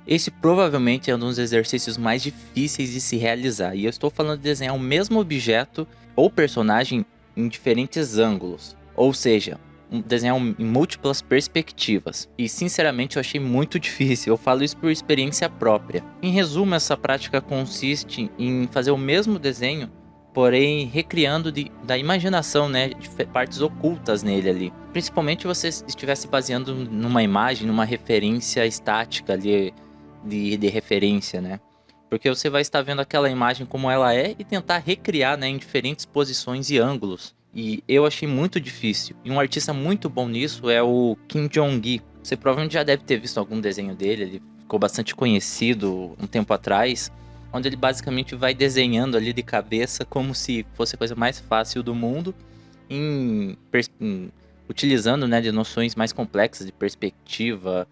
Esse provavelmente é um dos exercícios mais difíceis de se realizar, e eu estou falando de desenhar o mesmo objeto ou personagem em diferentes ângulos, ou seja, desenhar em múltiplas perspectivas. E sinceramente eu achei muito difícil, eu falo isso por experiência própria. Em resumo, essa prática consiste em fazer o mesmo desenho, porém recriando da imaginação, né, de partes ocultas nele ali. Principalmente se você estivesse baseando numa imagem, numa referência estática ali, de referência, né? Porque você vai estar vendo aquela imagem como ela é e tentar recriar, né, em diferentes posições e ângulos. E eu achei muito difícil. E um artista muito bom nisso é o Kim Jong-gi. Você provavelmente já deve ter visto algum desenho dele, ele ficou bastante conhecido um tempo atrás, onde ele basicamente vai desenhando ali de cabeça como se fosse a coisa mais fácil do mundo, utilizando, né, de noções mais complexas de perspectiva,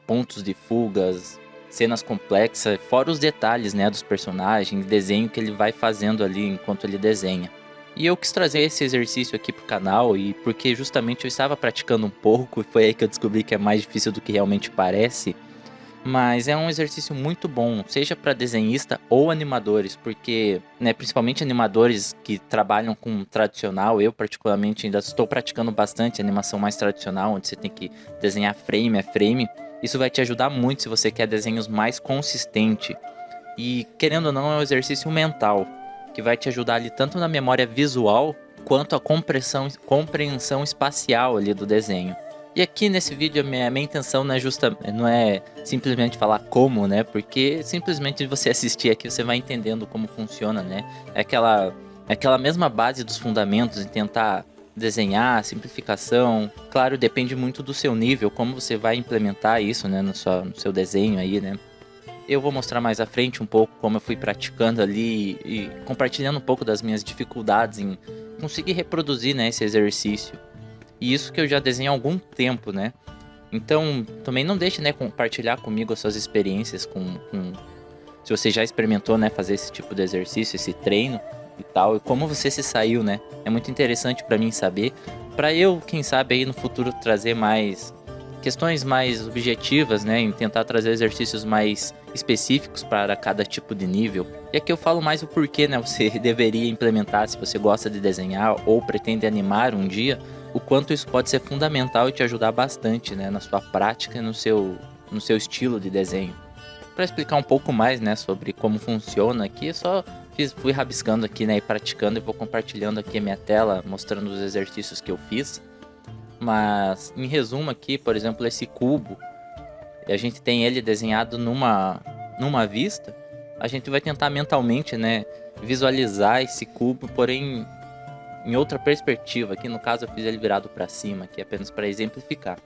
pontos de fugas, cenas complexas, fora os detalhes, né, dos personagens, desenho que ele vai fazendo ali enquanto ele desenha. E eu quis trazer esse exercício aqui pro canal, e porque justamente eu estava praticando um pouco, e foi aí que eu descobri que é mais difícil do que realmente parece. Mas é um exercício muito bom, seja para desenhista ou animadores, porque, né, principalmente animadores que trabalham com tradicional, eu particularmente ainda estou praticando bastante animação mais tradicional, onde você tem que desenhar frame a frame. Isso vai te ajudar muito se você quer desenhos mais consistentes. E, querendo ou não, é um exercício mental, que vai te ajudar ali tanto na memória visual, quanto a compreensão espacial ali do desenho. E aqui nesse vídeo a minha intenção não é simplesmente falar como, né? Porque simplesmente você assistir aqui você vai entendendo como funciona, né? É aquela mesma base dos fundamentos em tentar desenhar, simplificação. Claro, depende muito do seu nível, como você vai implementar isso, né, no seu desenho aí, né? Eu vou mostrar mais à frente um pouco como eu fui praticando ali e compartilhando um pouco das minhas dificuldades em conseguir reproduzir, né, esse exercício. E isso que eu já desenho há algum tempo, né? Então, também não deixe, né, compartilhar comigo as suas experiências se você já experimentou, né, fazer esse tipo de exercício, esse treino e tal, e como você se saiu, né? É muito interessante pra mim saber, pra eu, quem sabe aí no futuro trazer mais questões mais objetivas, né, em tentar trazer exercícios mais específicos para cada tipo de nível. E aqui eu falo mais o porquê, né, você deveria implementar se você gosta de desenhar ou pretende animar um dia, o quanto isso pode ser fundamental e te ajudar bastante, né, na sua prática e no seu estilo de desenho. Para explicar um pouco mais, né, sobre como funciona aqui, eu só fui rabiscando aqui, né, e praticando, e vou compartilhando aqui a minha tela, mostrando os exercícios que eu fiz. Mas, em resumo aqui, por exemplo, esse cubo, a gente tem ele desenhado numa vista, a gente vai tentar mentalmente, né, visualizar esse cubo, porém em outra perspectiva. Aqui no caso eu fiz ele virado para cima, aqui apenas para exemplificar.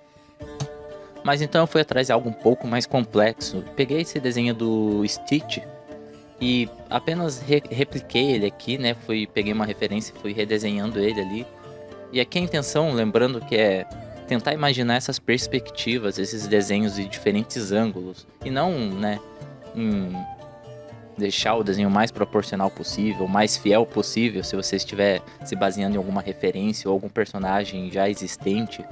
Mas então eu fui atrás de algo um pouco mais complexo. Peguei esse desenho do Stitch e apenas repliquei ele aqui, né, peguei uma referência e fui redesenhando ele ali. E aqui a intenção, lembrando que é tentar imaginar essas perspectivas, esses desenhos de diferentes ângulos, e não, né, em deixar o desenho mais proporcional possível, mais fiel possível, se você estiver se baseando em alguma referência ou algum personagem já existente.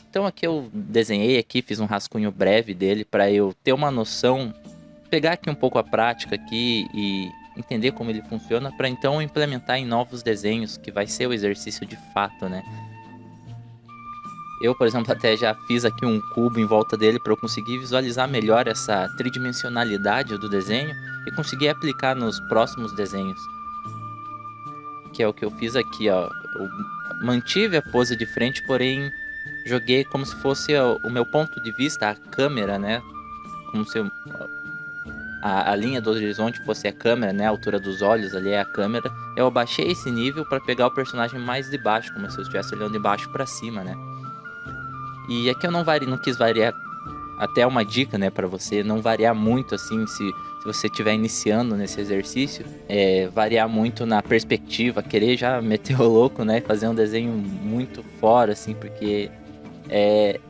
Então aqui eu desenhei aqui, fiz um rascunho breve dele para eu ter uma noção, pegar aqui um pouco a prática aqui e entender como ele funciona, para então implementar em novos desenhos, que vai ser o exercício de fato, né? Eu, por exemplo, até já fiz aqui um cubo em volta dele para eu conseguir visualizar melhor essa tridimensionalidade do desenho e conseguir aplicar nos próximos desenhos. Que é o que eu fiz aqui, ó. Eu mantive a pose de frente, porém joguei como se fosse o meu ponto de vista, a câmera, né? Como se a linha do horizonte fosse a câmera, né? A altura dos olhos ali é a câmera. Eu abaixei esse nível para pegar o personagem mais de baixo, como se eu estivesse olhando de baixo para cima, né? E aqui eu não quis variar, até uma dica, né, para você, não variar muito assim, se você estiver iniciando nesse exercício, variar muito na perspectiva, querer já meter o louco, né, fazer um desenho muito fora, assim, porque é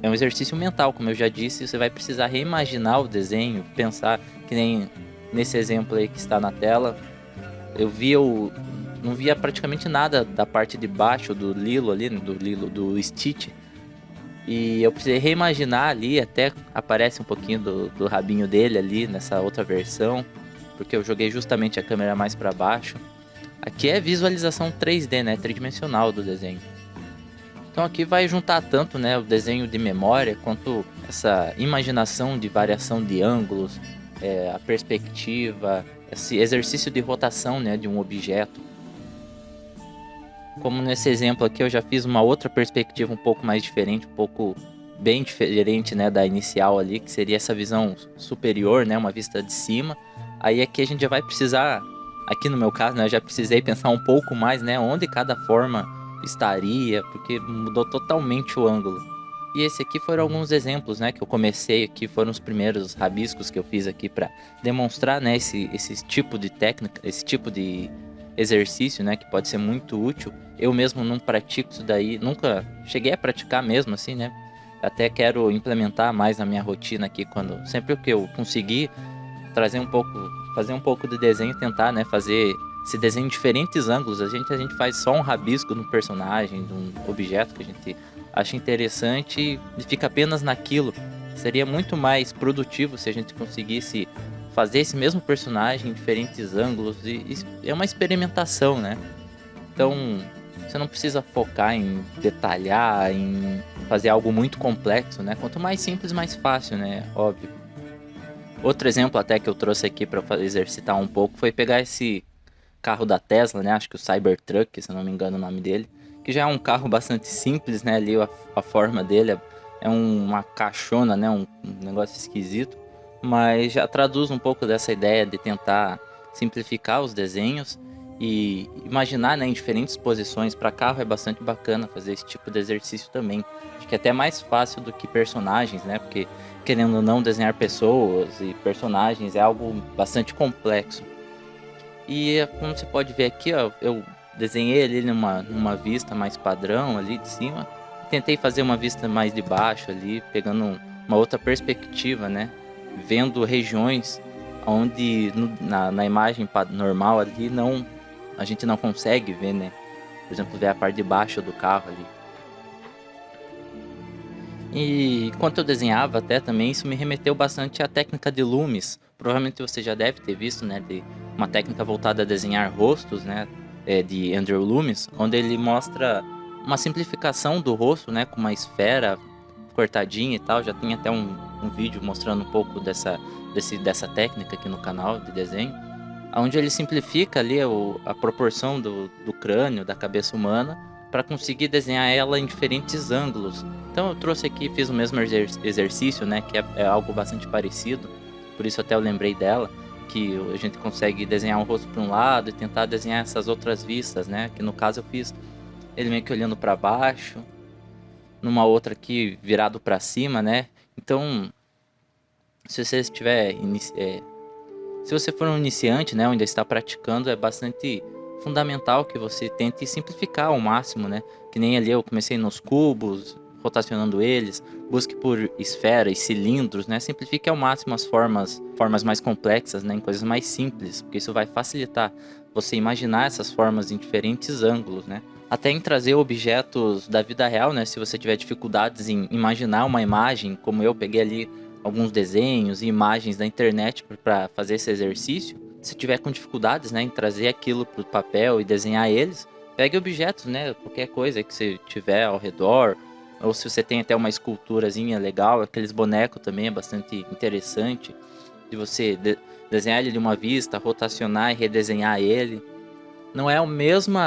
um exercício mental, como eu já disse, você vai precisar reimaginar o desenho, pensar que nem nesse exemplo aí que está na tela, eu não via praticamente nada da parte de baixo do Lilo ali, do Stitch, E eu precisei reimaginar ali, até aparece um pouquinho do rabinho dele ali nessa outra versão, porque eu joguei justamente a câmera mais para baixo. Aqui é visualização 3D, né, tridimensional do desenho. Então aqui vai juntar tanto, né, o desenho de memória, quanto essa imaginação de variação de ângulos, a perspectiva, esse exercício de rotação, né, de um objeto. Como nesse exemplo aqui eu já fiz uma outra perspectiva um pouco mais diferente, um pouco bem diferente, né, da inicial ali, que seria essa visão superior, né, uma vista de cima. Aí aqui a gente já vai precisar, aqui no meu caso, né, eu já precisei pensar um pouco mais, né, onde cada forma estaria, porque mudou totalmente o ângulo. E esse aqui foram alguns exemplos, né, que eu comecei aqui, foram os primeiros rabiscos que eu fiz aqui para demonstrar, né, esse tipo de técnica, esse tipo de exercício, né, que pode ser muito útil. Eu mesmo não pratico isso daí, nunca cheguei a praticar mesmo assim, né? Até quero implementar mais na minha rotina aqui, quando sempre que eu conseguir trazer um pouco, fazer um pouco de desenho, tentar, né, fazer esse desenho em diferentes ângulos. A gente faz só um rabisco no personagem, de um objeto que a gente acha interessante e fica apenas naquilo. Seria muito mais produtivo se a gente conseguisse fazer esse mesmo personagem em diferentes ângulos, e é uma experimentação, né? Então, você não precisa focar em detalhar, em fazer algo muito complexo, né? Quanto mais simples, mais fácil, né? Óbvio. Outro exemplo até que eu trouxe aqui para exercitar um pouco foi pegar esse carro da Tesla, né? Acho que o Cybertruck, se eu não me engano o nome dele, que já é um carro bastante simples, né? Ali a forma dele é uma caixona, né? Um negócio esquisito, mas já traduz um pouco dessa ideia de tentar simplificar os desenhos e imaginar, né, em diferentes posições. Para carro é bastante bacana fazer esse tipo de exercício também. Acho que é até mais fácil do que personagens, né? Porque querendo ou não, desenhar pessoas e personagens é algo bastante complexo. E como você pode ver aqui, ó, eu desenhei ele numa vista mais padrão ali de cima. Tentei fazer uma vista mais de baixo ali, pegando uma outra perspectiva, né? Vendo regiões onde na imagem normal ali a gente não consegue ver, né? Por exemplo, ver a parte de baixo do carro ali. E enquanto eu desenhava até também, isso me remeteu bastante à técnica de Loomis. Provavelmente você já deve ter visto, né, de uma técnica voltada a desenhar rostos, né, de Andrew Loomis, onde ele mostra uma simplificação do rosto, né, com uma esfera cortadinha e tal. Já tem até um vídeo mostrando um pouco dessa técnica aqui no canal de desenho, onde ele simplifica ali a proporção do crânio, da cabeça humana, para conseguir desenhar ela em diferentes ângulos. Então eu trouxe aqui, fiz o mesmo exercício, né, que é algo bastante parecido, por isso até eu lembrei dela, que a gente consegue desenhar um rosto para um lado e tentar desenhar essas outras vistas, né, que no caso eu fiz ele meio que olhando para baixo, numa outra aqui virado para cima, né. Então, se você estiver se você for um iniciante, né, ou ainda está praticando, é bastante fundamental que você tente simplificar ao máximo, né? Que nem ali eu comecei nos cubos, rotacionando eles, busque por esferas, cilindros, né? Simplifique ao máximo as formas mais complexas, né, em coisas mais simples, porque isso vai facilitar você imaginar essas formas em diferentes ângulos, né? Até em trazer objetos da vida real, né? Se você tiver dificuldades em imaginar uma imagem, como eu peguei ali alguns desenhos e imagens da internet para fazer esse exercício. Se tiver com dificuldades, né, em trazer aquilo para o papel e desenhar eles, pegue objetos, né, qualquer coisa que você tiver ao redor, ou se você tem até uma esculturazinha legal, aqueles bonecos também é bastante interessante, de você desenhar ele de uma vista, rotacionar e redesenhar ele. Não é o mesmo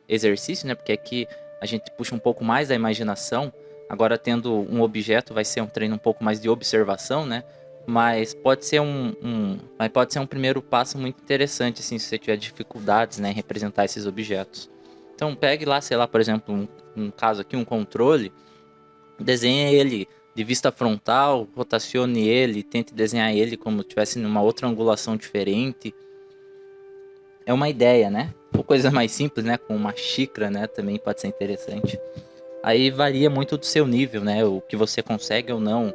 exercício, né, porque aqui a gente puxa um pouco mais da imaginação. Agora, tendo um objeto, vai ser um treino um pouco mais de observação, né? Mas pode ser mas pode ser um primeiro passo muito interessante, assim, se você tiver dificuldades, né, em representar esses objetos. Então, pegue lá, sei lá, por exemplo, um caso aqui, um controle, desenhe ele de vista frontal, rotacione ele, tente desenhar ele como se tivesse numa outra angulação diferente. É uma ideia, né? Ou coisa mais simples, né, com uma xícara, né, também pode ser interessante. Aí varia muito do seu nível, né? O que você consegue ou não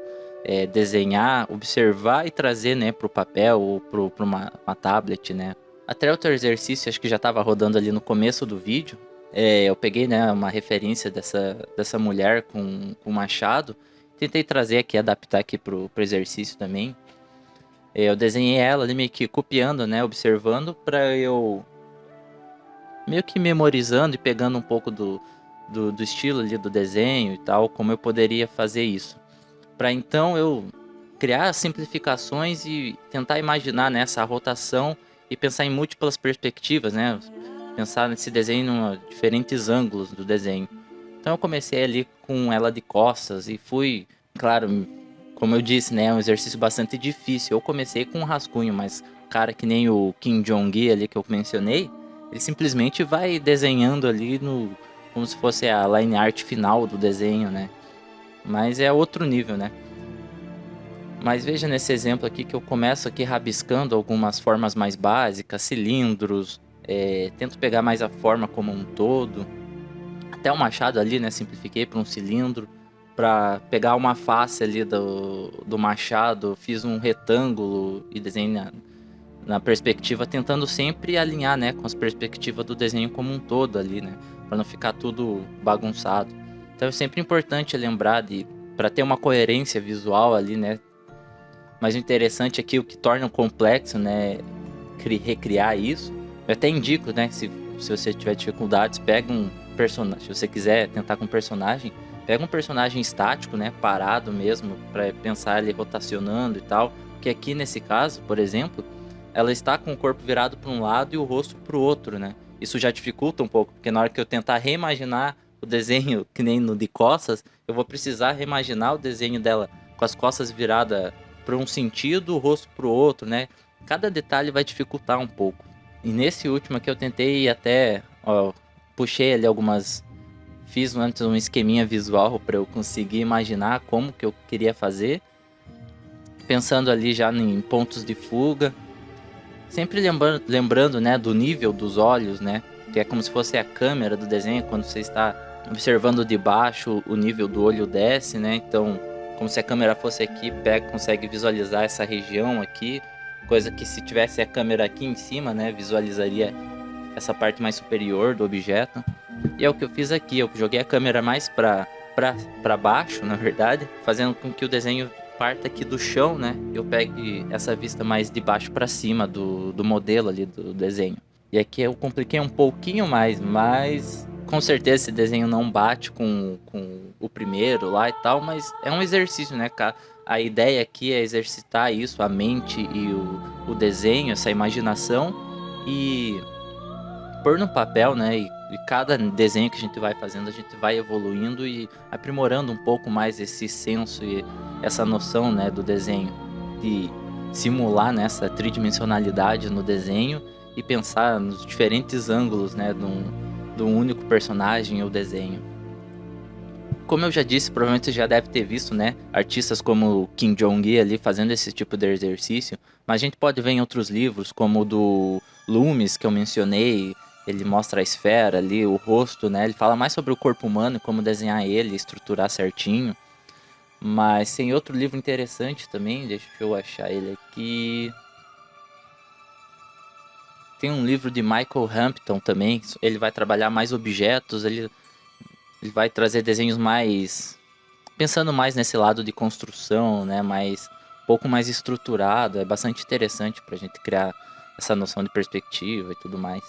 desenhar, observar e trazer, né, para o papel ou para uma tablet, né? Até outro exercício, acho que já estava rodando ali no começo do vídeo, Eu peguei, né, uma referência dessa mulher com machado, tentei trazer aqui, adaptar aqui pro exercício também. Eu desenhei ela ali meio que copiando, né, observando, para eu meio que memorizando e pegando um pouco do estilo ali do desenho e tal, como eu poderia fazer isso. Para então eu criar simplificações e tentar imaginar nessa rotação e pensar em múltiplas perspectivas, né? Pensar nesse desenho em diferentes ângulos do desenho. Então eu comecei ali com ela de costas e fui, claro, como eu disse, né, é um exercício bastante difícil. Eu comecei com um rascunho, mas cara que nem o Kim Jong-gi ali que eu mencionei, ele simplesmente vai desenhando ali no como se fosse a line art final do desenho, né? Mas é outro nível, né? Mas veja nesse exemplo aqui que eu começo aqui rabiscando algumas formas mais básicas, cilindros, tento pegar mais a forma como um todo. Até o machado ali, né, simplifiquei para um cilindro. Para pegar uma face ali do machado, fiz um retângulo e desenhei na perspectiva, tentando sempre alinhar, né, com as perspectivas do desenho como um todo ali, né, para não ficar tudo bagunçado. Então é sempre importante lembrar para ter uma coerência visual ali, né. Mas o interessante aqui, o que torna complexo, né, recriar isso. Eu até indico, né, se você tiver dificuldades, pega um personagem, se você quiser tentar com um personagem, pega um personagem estático, né, parado mesmo, para pensar ele rotacionando e tal. Porque aqui nesse caso, por exemplo, ela está com o corpo virado para um lado e o rosto para o outro, né? Isso já dificulta um pouco, porque na hora que eu tentar reimaginar o desenho, que nem no de costas, eu vou precisar reimaginar o desenho dela com as costas viradas para um sentido, o rosto para o outro, né? Cada detalhe vai dificultar um pouco. E nesse último aqui eu tentei até, ó, puxei ali algumas, fiz antes um esqueminha visual para eu conseguir imaginar como que eu queria fazer, pensando ali já em pontos de fuga, sempre lembrando, né, do nível dos olhos, né, que é como se fosse a câmera do desenho, quando você está observando de baixo, o nível do olho desce, né, então como se a câmera fosse aqui, consegue visualizar essa região aqui, coisa que se tivesse a câmera aqui em cima, né, visualizaria essa parte mais superior do objeto. E é o que eu fiz aqui, eu joguei a câmera mais para baixo, na verdade, fazendo com que o desenho parta aqui do chão, né, eu pegue essa vista mais de baixo para cima do modelo ali do desenho. E aqui eu compliquei um pouquinho mais, mas com certeza esse desenho não bate com o primeiro lá e tal, mas é um exercício, né, cara? A ideia aqui é exercitar isso, a mente e o desenho, essa imaginação, e pôr no papel, né? E cada desenho que a gente vai fazendo, a gente vai evoluindo e aprimorando um pouco mais esse senso e essa noção, né, do desenho, de simular, né, essa tridimensionalidade no desenho e pensar nos diferentes ângulos, né, de um único personagem ou desenho. Como eu já disse, provavelmente você já deve ter visto, né, artistas como Kim Jong-gi ali fazendo esse tipo de exercício, mas a gente pode ver em outros livros, como o do Loomis, que eu mencionei. Ele mostra a esfera ali, o rosto, né, ele fala mais sobre o corpo humano e como desenhar ele, estruturar certinho. Mas tem outro livro interessante também, deixa eu achar ele aqui. Tem um livro de Michael Hampton também, ele vai trabalhar mais objetos, ele vai trazer desenhos mais, pensando mais nesse lado de construção, né, um pouco mais estruturado. É bastante interessante pra gente criar essa noção de perspectiva e tudo mais.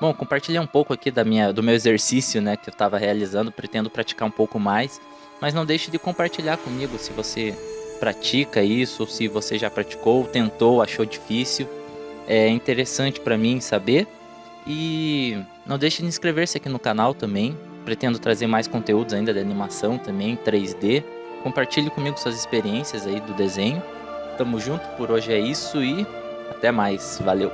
Bom, compartilhei um pouco aqui do meu exercício, né, que eu estava realizando, pretendo praticar um pouco mais, mas não deixe de compartilhar comigo se você pratica isso, ou se você já praticou, tentou, achou difícil. É interessante para mim saber. E não deixe de inscrever-se aqui no canal também. Pretendo trazer mais conteúdos ainda de animação também, 3D. Compartilhe comigo suas experiências aí do desenho. Tamo junto, por hoje é isso e até mais. Valeu!